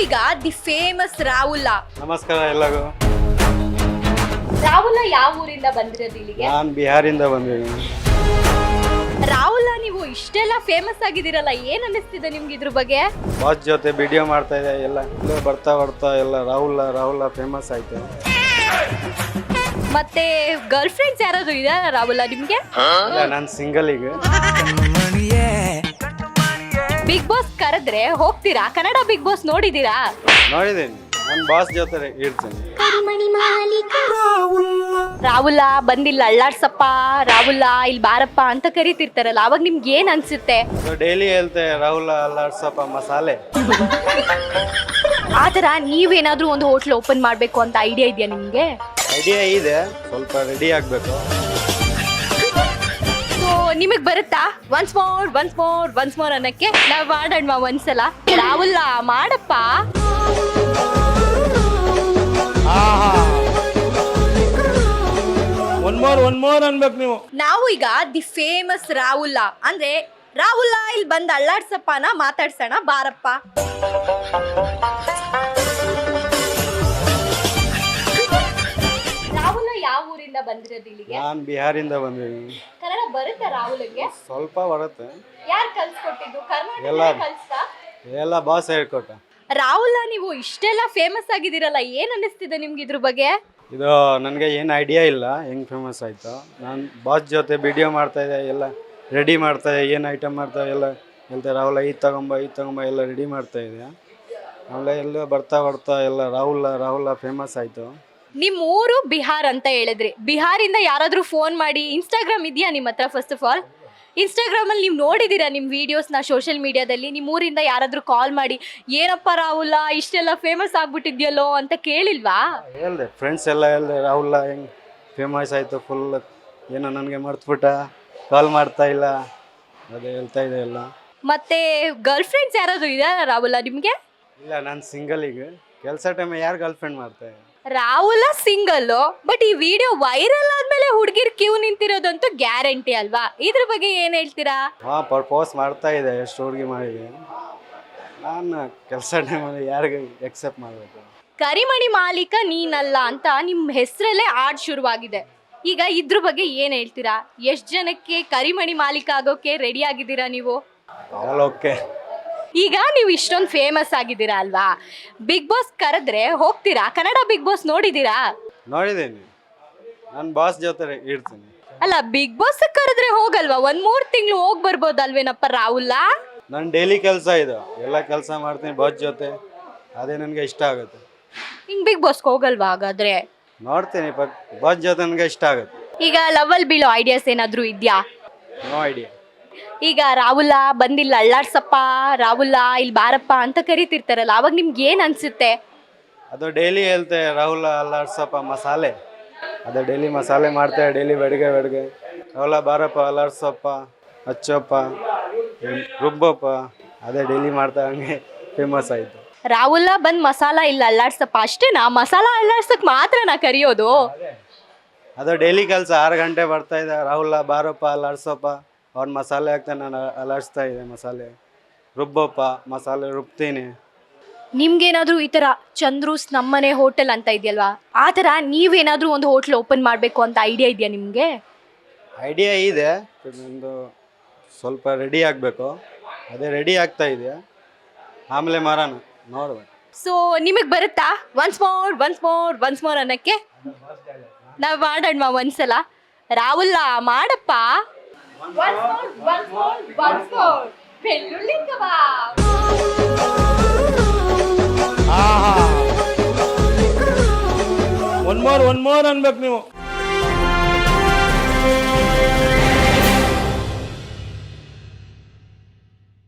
ಈಗ the famous Rahul. ನಮಸ್ಕಾರ ಎಲ್ಲರಿಗೂ. ರಾಹುಲ ಯಾವ ಊರಿಂದ ಬಂದಿರೋದು ಇಲ್ಲಿಗೆ? ನಾನು ಬಿಹಾರಿಂದ ಬಂದಿದ್ದೀನಿ. ರಾಹುಲ, ನೀವು ಇಷ್ಟೆಲ್ಲ ಫೇಮಸ್ ಆಗಿದ್ದೀರಲ್ಲ, ಏನ್ ಅನ್ನಿಸ್ತಿದೆ ನಿಮ್ಗೆ ಇದ್ರ ಬಗ್ಗೆ? ಬಾಸ್ ಜೊತೆ ವಿಡಿಯೋ ಮಾಡ್ತಾ ಇದೆ ಎಲ್ಲ ಬರ್ತಾ ಎಲ್ಲ ರಾಹುಲ ಫೇಮಸ್ ಆಯ್ತು. ಮತ್ತೆ ಗರ್ಲ್ ಫ್ರೆಂಡ್ಸ್ ಯಾರಾದ್ರೂ ಇದಾರ ರಾಹುಲ ನಿಮ್ಗೆ? ಇಲ್ಲ, ನಾನು ಸಿಂಗಲ್ ಈಗ. ಬಿಗ್ ಬಾಸ್ ಕರೆದ್ರೆ ಹೋಗ್ತೀರಾ? ಕನ್ನಡ ಬಿಗ್ ಬಾಸ್ ನೋಡಿದೀರಾ? ನೋಡಿದ್ದೀನಿ, ನಾನು ಬಾಸ್ ಜೊತೆ ಇರ್ತೀನಿ. ರಾಹುಲ ಬಂದಿಲ್ಲ ಅಳ್ಳಾಡ್ಸಪ್ಪ, ರಾಹುಲ ಇಲ್ಲಿ ಬಾರಪ್ಪ ಅಂತ ಕರಿತಿರ್ತಾರಲ್ಲ, ಅವಾಗ ನಿಮ್ಗೆ ಏನ್ ಅನ್ಸುತ್ತೆ? ಡೈಲಿ ಹೇಳ್ತೆ ರಾಹುಲ ಅಲ್ಲಾಡ್ಸಪ್ಪ ಮಸಾಲೆ. ಆತರ ನೀವೇನಾದ್ರೂ ಒಂದು ಹೋಟ್ಲ್ ಓಪನ್ ಮಾಡ್ಬೇಕು ಅಂತ ಐಡಿಯಾ ಇದೆಯಾ ನಿಮ್ಗೆ? ಐಡಿಯಾ ಇದೆ, ಸ್ವಲ್ಪ ರೆಡಿ ಆಗ್ಬೇಕು. ಸೊ ನಿಮಗ್ ಬರುತ್ತಾ ಒನ್ಸ್ ಮೋರ್ ಅನ್ನಕ್ಕೆ? ನಾವ್ ಮಾಡೋಣ ಒಂದ್ಸಲ. ರಾಹುಲ ಮಾಡಪ್ಪ. ಒನ್ ಮೋರ್ ಅನ್ಬೇಕು ನೀವು. ನಾವು ಈಗ ದಿ ಫೇಮಸ್ ರಾಹುಲ ಅಂದ್ರೆ ರಾಹುಲ ಇಲ್ಲಿ ಬಂದ್ ಅಳ್ಳಾಡ್ಸಪ್ಪನ ಮಾತಾಡ್ಸೋಣ ಬಾರಪ್ಪ. ರಾಹುಲ ಯಾವ ಊರಿಂದ ಬಂದಿರೋದು ಇಲ್ಲಿಗೆ? ನಾನು ಬಿಹಾರಿಂದ ಬಂದಿದ್ದೀನಿ. ಕನ್ನಡ ಬರುತ್ತಾ ರಾಹುಲ್ಗೆ? ಸ್ವಲ್ಪ ಬರುತ್ತೆ. ಯಾರು ಕಲ್ಸ್ಕೊಟ್ಟಿದ್ದು? ಎಲ್ಲ. ಕರ್ನಾಟಕ ಕಲ್ಸ್ತಾ? ಎಲ್ಲ ಬಾಸ್ ಹೇಳ್ಕೊಟ್ಟ. ರಾಹುಲ, ನೀವು ಇಷ್ಟೆಲ್ಲ ಫೇಮಸ್ ಆಗಿದ್ದೀರಲ್ಲ, ಏನ್ ಅನ್ನಿಸ್ತಿದೆ ನಿಮ್ಗೆ ಇದ್ರ ಬಗ್ಗೆ? ಇದು ನನಗೆ ಏನು ಐಡಿಯಾ ಇಲ್ಲ ಹೆಂಗೆ ಫೇಮಸ್ ಆಯಿತು. ನಾನು ಬಾಸ್ ಜೊತೆ ವಿಡಿಯೋ ಮಾಡ್ತಾಯಿದ್ದೆ, ಎಲ್ಲ ರೆಡಿ ಮಾಡ್ತಾಯಿದ್ದೆ, ಏನು ಐಟಮ್ ಮಾಡ್ತಾ ಎಲ್ಲ ಹೇಳ್ತಾರೆ ರಾಹುಲ ಇದು ತಗೊಂಬ ಎಲ್ಲ ರೆಡಿ ಮಾಡ್ತಾಯಿದ್ದೆ. ಆಮೇಲೆ ಎಲ್ಲ ಬರ್ತಾ ಎಲ್ಲ ರಾಹುಲ ಫೇಮಸ್ ಆಯಿತು. ನಿಮ್ಮ ಊರು ಬಿಹಾರ್ ಅಂತ ಹೇಳಿದ್ರಿ. ಬಿಹಾರಿಂದ ಯಾರಾದರೂ ಫೋನ್ ಮಾಡಿ, ಇನ್ಸ್ಟಾಗ್ರಾಮ್ ಇದೆಯಾ ನಿಮ್ಮ ಹತ್ರ? ಫಸ್ಟ್ ಆಫ್ ಆಲ್ ಇನ್ಸ್ಟಾಗ್ರಾಮಲ್ಲಿ ನೀವು ನೋಡಿದ್ದೀರಾ ನಿಮ್ಮ ವೀಡಿಯೋಸ್ನ ಸೋಷಿಯಲ್ ಮೀಡಿಯಾದಲ್ಲಿ? ನಿಮ್ಮ ಊರಿಂದ ಯಾರಾದರೂ ಕಾಲ್ ಮಾಡಿ ಏನಪ್ಪ ರಾಹುಲ ಇಷ್ಟೆಲ್ಲ ಫೇಮಸ್ ಆಗ್ಬಿಟ್ಟಿದ್ಯಲ್ಲೋ ಅಂತ ಕೇಳಿಲ್ವಾ? ಹೇಳ್ದೆ, ಫ್ರೆಂಡ್ಸ್ ಎಲ್ಲ ಹೇಳ್ದೆ ರಾಹುಲ ಹೆಂಗೆ ಫೇಮಸ್ ಆಯಿತು ಫುಲ್, ಏನೋ ನನಗೆ ಮರ್ತ್ಬಿಟ್ಟ, ಕಾಲ್ ಮಾಡ್ತಾ ಇಲ್ಲ, ಅದೇ ಹೇಳ್ತಾ ಇದೆ ಎಲ್ಲ. ಮತ್ತೆ ಗರ್ಲ್ ಫ್ರೆಂಡ್ಸ್ ಯಾರಾದರೂ ಇದಾರ ರಾಹುಲ ನಿಮಗೆ? ಇಲ್ಲ, ನಾನು ಸಿಂಗಲ್ ಈಗ. ಕೆಲಸ ಟೈಮ್ ಯಾರು ಗರ್ಲ್ ಫ್ರೆಂಡ್ ಮಾಡ್ತಾರೆ? ರಾಹುಲ ಸಿಂಗಲ್ಲು, ಬಟ್ ಈ ವಿಡಿಯೋ ವೈರಲ್ ಆದ್ಮೇಲೆ ಹುಡುಗಿರ್ ಕ್ಯೂ ನಿಂತಿರೋದಂತೂ ಗ್ಯಾರಂಟಿ ಅಲ್ವಾ? ಇದ್ರ ಬಗ್ಗೆ ಏನ್ ಹೇಳ್ತೀರಾ? ಹಾಂ, ಪರ್ಪೋಸ್ ಮಾಡ್ತಾ ಇದೆ, ಎಷ್ಟು ಹುಡುಗಿ ಮಾಡಿದೆ. ನಾನು ಕೆಲಸ ಟೈಮಲ್ಲಿ ಯಾರಿಗೆ ಎಕ್ಸೆಪ್ಟ್ ಮಾಡಬೇಕು? ಕರಿಮಣಿ ಮಾಲೀಕ ನೀನಲ್ಲ ಅಂತ ನಿಮ್ಮ ಹೆಸರಲ್ಲೇ ಆಡ್ ಶುರುವಾಗಿದೆ. ಈಗ ಇದ್ರ ಬಗ್ಗೆ ಏನ್ ಹೇಳ್ತೀರಾ? ಎಷ್ಟು ಜನಕ್ಕೆ ಕರಿಮಣಿ ಮಾಲೀಕ ಆಗೋಕೆ ರೆಡಿ ಆಗಿದ್ದೀರಾ ನೀವು? ಓಕೆ. ಈಗ ನೀವು ಇಷ್ಟೊಂದು ಫೇಮಸ್ ಆಗಿದ್ದೀರಾ ಅಲ್ವಾ, ಬಿಗ್ ಬಾಸ್ ಕರೆದ್ರೆ ಹೋಗ್ತೀರಾ? ಕನ್ನಡ ಬಿಗ್ ಬಾಸ್ ನೋಡಿದೀರಾ? ನೋಡಿದ್ದೀನಿ, ನಾನು ಬಾಸ್ ಜೊತೆ ಇರ್ತೀನಿ. ಅಲ್ಲ, ಬಿಗ್ ಬಾಸ್ ಕರೆದ್ರೆ ಹೋಗಲ್ವಾ? 1-3 ತಿಂಗಳು ಹೋಗಿ ಬರ್ಬೋದಲ್ವೇನಪ್ಪ ರಾಹುಲ? ನನ್ನ ಡೈಲಿ ಕೆಲಸ ಇದು, ಎಲ್ಲ ಕೆಲಸ ಮಾಡ್ತೀನಿ ಬಾಸ್ ಜೊತೆ, ಅದೇ ನನಗೆ ಇಷ್ಟ ಆಗುತ್ತೆ. ಹಿಂಗ್ ಬಿಗ್ ಬಾಸ್ಗೆ ಹೋಗಲ್ವಾ ಹಾಗಾದ್ರೆ? ನೋಡ್ತೀನಿ, ಬಟ್ ಬಾಸ್ ಜೊತೆ ನನಗೆ ಇಷ್ಟ ಆಗುತ್ತೆ. ಈಗ ಲವಲ್ ಬೀಳೋ ಐಡಿಯಾಸ್ ಏನಾದರೂ ಇದೆಯಾ? No idea. ಈಗ ರಾಹುಲ ಬಂದಿಲ್ಲ ಅಳ್ಳಾಡ್ಸಪ್ಪ, ರಾಹುಲ ಇಲ್ಲಿ ಬಾರಪ್ಪ ಅಂತ ಕರಿತಿರ್ತಾರಲ್ಲ, ಅವಾಗ ನಿಮ್ಗೆ ಏನ್ ಅನ್ಸುತ್ತೆ? ಅದು ಡೈಲಿ ಹೇಳ್ತೆ ರಾಹುಲ ಅಲ್ಲಾಡ್ಸಪ್ಪ ಮಸಾಲೆ, ಅದೇ ಡೈಲಿ ಮಸಾಲೆ ಮಾಡ್ತಾರೆ, ಡೈಲಿ ಬೆಳಗ್ಗೆ ರಾಹುಲ ಬಾರಪ್ಪ ಅಲ್ಲಾಡ್ಸಪ್ಪ, ಹಚ್ಚಪ್ಪ, ರುಬ್ಬಪ್ಪ, ಅದೇ ಡೈಲಿ ಮಾಡ್ತಾ ಹಂಗೆ ಫೇಮಸ್ ಆಯಿತು. ರಾಹುಲ ಬಂದ್ ಮಸಾಲ ಇಲ್ಲ ಅಳ್ಳಾಡ್ಸಪ್ಪ ಅಷ್ಟೇನಾ? ಮಸಾಲ ಅಳ್ಳಾಡ್ಸಕ್ ಮಾತ್ರ ನಾ ಕರಿಯೋದು? ಅದು ಡೈಲಿ ಕೆಲಸ. 6 ಗಂಟೆ ಬರ್ತಾ ಇದೆ, ರಾಹುಲ ಬಾರಪ್ಪ ಅಲ್ಲಾಡ್ಸಪ್ಪ, ಅವ್ನು ಮಸಾಲೆ ಹಾಕ್ತಾನೆ, ನಾನು ಅಲ್ಲಾಡಿಸ್ತಾ ಇದೆ, ಮಸಾಲೆ ರುಬ್ಬಪ್ಪ, ಮಸಾಲೆ ರುಬ್ತೀನಿ. ನಿಮ್ಗೇನಾದ್ರೂ ಈ ತರ ಚಂದ್ರೂಸ್ ನಮ್ಮನೆ ಹೋಟೆಲ್ ಅಂತ ಇದೆಯಲ್ವಾ, ಆ ಥರ ನೀವೇನಾದ್ರೂ ಒಂದು ಹೋಟ್ಲ್ ಓಪನ್ ಮಾಡಬೇಕು ಅಂತ ಐಡಿಯಾ ಇದೆಯಾ ನಿಮಗೆ? ಐಡಿಯಾ ಇದೆ, ಒಂದು ಸ್ವಲ್ಪ ರೆಡಿ ಆಗಬೇಕು, ಅದೇ ರೆಡಿ ಆಗ್ತಾ ಇದೆ, ಆಮೇಲೆ ಮಾಡೋಣ, ನೋಡ್ಬೇಕು. ಸೊ ನಿಮಗೆ ಬರುತ್ತಾ ಒನ್ಸ್ ಮೋರ್ ಅನ್ನಕ್ಕೆ? ನಾವು ಮಾಡೋಣ ಒಂದ್ಸಲ. ರಾಹುಲ ಮಾಡಪ್ಪ. ಬೆಳ್ಳುಳ್ಳಿ ಕಬಾಬ್. ಒನ್ ಮೋರ್ ಅನ್ಬೇಕು ನೀವು.